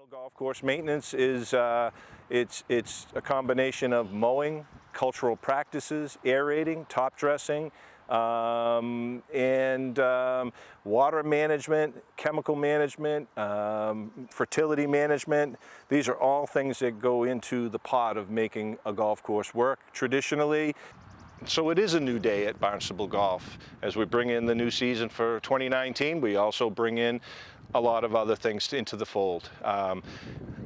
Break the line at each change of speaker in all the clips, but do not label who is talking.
Golf course maintenance is it's a combination of mowing, cultural practices, aerating, top dressing, and water management, chemical management, fertility management. These are all things that go into the pot of making a golf course work traditionally. So it is a new day at Barnstable Golf. As we bring in the new season for 2019, we also bring in a lot of other things into the fold.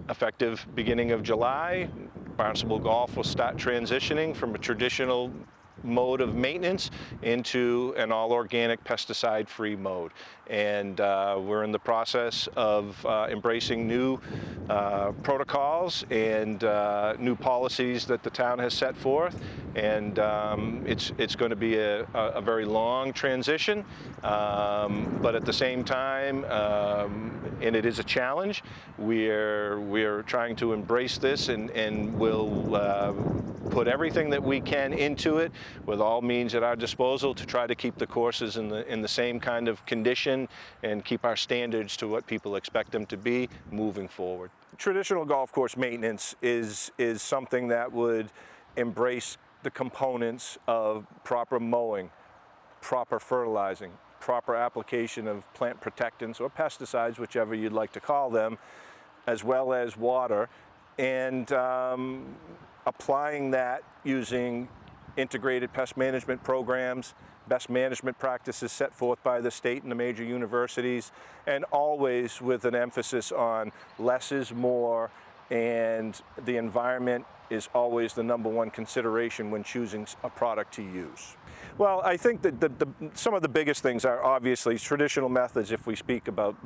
Effective beginning of July, Barnstable Golf will start transitioning from a traditional mode of maintenance into an all-organic, pesticide-free mode. And we're in the process of embracing new protocols and new policies that the town has set forth. And it's going to be a very long transition, but at the same time, and it is a challenge, we're trying to embrace this and we'll put everything that we can into it with all means at our disposal to try to keep the courses in the same kind of condition and keep our standards to what people expect them to be moving forward. Traditional golf course maintenance is something that would embrace the components of proper mowing, proper fertilizing, proper application of plant protectants or pesticides, whichever you'd like to call them, as well as water, and applying that using integrated pest management programs, best management practices set forth by the state and the major universities, and always with an emphasis on less is more, and the environment is always the number one consideration when choosing a product to use. Well, I think that some of the biggest things are obviously traditional methods. If we speak about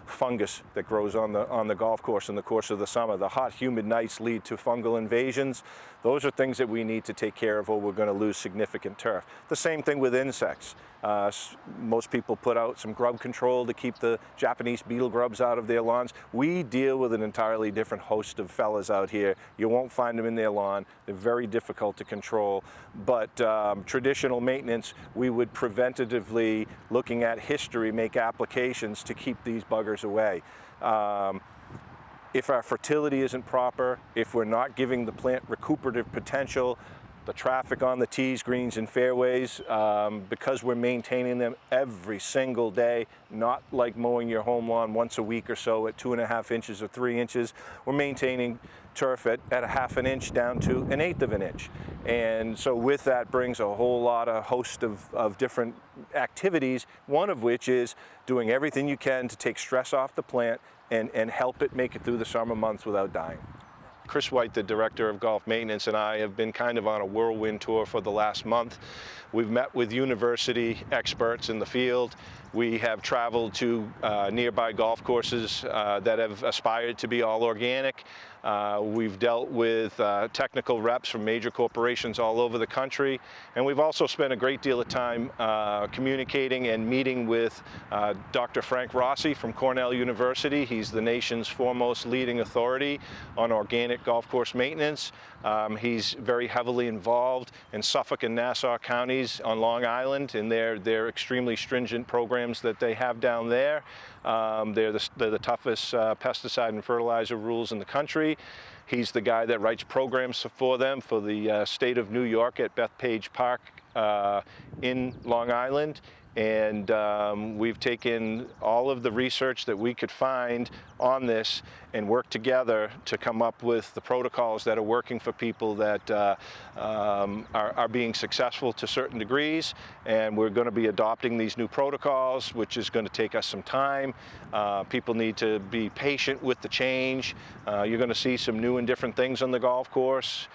fungus that grows on the golf course in the course of the summer, the hot, humid nights lead to fungal invasions. Those are things that we need to take care of or we're going to lose significant turf. The same thing with insects. Most people put out some grub control to keep the Japanese beetle grubs out of their lawns. We deal with an entirely different host of fellas out here. You won't find them in their lawn. They're very difficult to control. But traditional maintenance, we would preventatively, looking at history, make applications to keep these buggers away. If our fertility isn't proper, if we're not giving the plant recuperative potential, the traffic on the tees, greens, and fairways, because we're maintaining them every single day, not like mowing your home lawn once a week or so at 2.5 inches or 3 inches. We're maintaining turf at a 1/2 inch down to 1/8 of an inch. And so with that brings a whole lot of host of different activities, one of which is doing everything you can to take stress off the plant and help it make it through the summer months without dying. Chris White, the director of golf maintenance, and I have been kind of on a whirlwind tour for the last month. We've met with university experts in the field. We have traveled to nearby golf courses that have aspired to be all organic. We've dealt with technical reps from major corporations all over the country. And we've also spent a great deal of time communicating and meeting with Dr. Frank Rossi from Cornell University. He's the nation's foremost leading authority on organic golf course maintenance. He's very heavily involved in Suffolk and Nassau counties on Long Island in their extremely stringent programs that they have down there. They're the toughest pesticide and fertilizer rules in the country. He's the guy that writes programs for them for the state of New York at Bethpage Park in Long Island. And we've taken all of the research that we could find on this and worked together to come up with the protocols that are working for people that are being successful to certain degrees. And we're going to be adopting these new protocols, which is going to take us some time. People need to be patient with the change. You're going to see some new and different things on the golf course.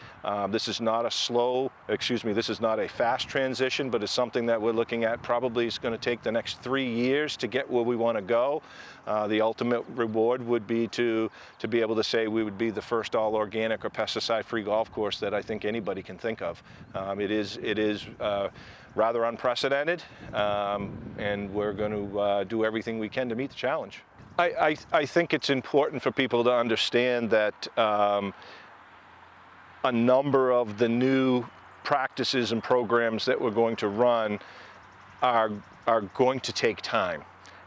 This is not this is not a fast transition, but it's something that we're looking at probably is going to take the next 3 years to get where we want to go. The ultimate reward would be to be able to say we would be the first all-organic or pesticide-free golf course that I think anybody can think of. It is rather unprecedented, and we're going to do everything we can to meet the challenge. I think it's important for people to understand that a number of the new practices and programs that we're going to run are going to take time.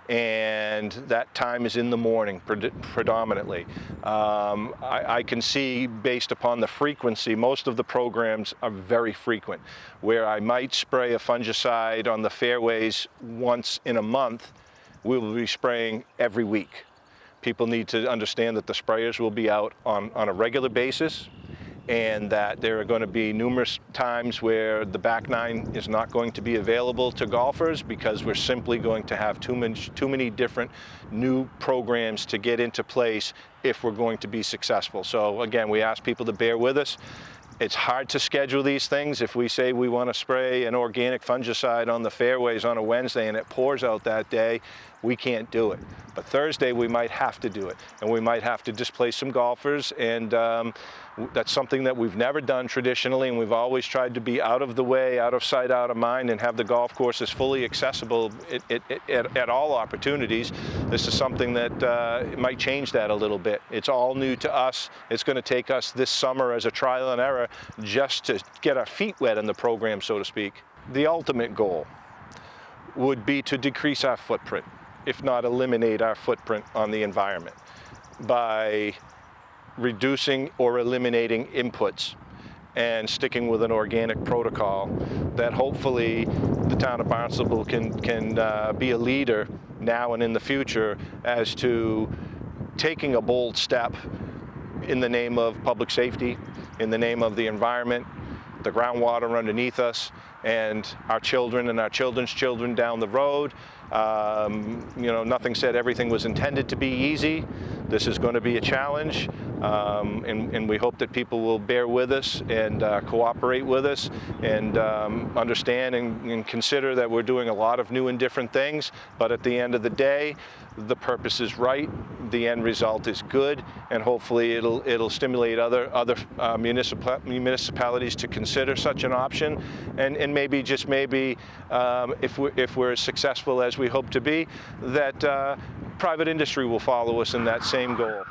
and that time is in the morning predominantly. I can see, based upon the frequency, most of the programs are very frequent, where I might spray a fungicide on the fairways once in a month, we will be spraying every week. People need to understand that the sprayers will be out on a regular basis, and that there are going to be numerous times where the back nine is not going to be available to golfers, because we're simply going to have too many different new programs to get into place if we're going to be successful. So again, we ask people to bear with us. It's hard to schedule these things. If we say we want to spray an organic fungicide on the fairways on a Wednesday and it pours out that day, we can't do it. But Thursday we might have to do it, and we might have to displace some golfers, and that's something that we've never done traditionally, and we've always tried to be out of the way, out of sight, out of mind, and have the golf courses fully accessible at all opportunities. This is something that might change that a little bit. It's all new to us. It's going to take us this summer as a trial and error just to get our feet wet in the program, so to speak. The ultimate goal would be to decrease our footprint, if not eliminate our footprint on the environment, by reducing or eliminating inputs and sticking with an organic protocol that hopefully the town of Barnstable can be a leader now and in the future as to taking a bold step in the name of public safety, in the name of the environment, the groundwater underneath us, and our children and our children's children down the road. You know, nothing said everything was intended to be easy. This is going to be a challenge, and we hope that people will bear with us and cooperate with us, and understand and consider that we're doing a lot of new and different things, but at the end of the day, the purpose is right, the end result is good, and hopefully it'll stimulate other municipalities to consider such an option, and maybe, just maybe, if we're as successful as we hope to be, that private industry will follow us in that same goal.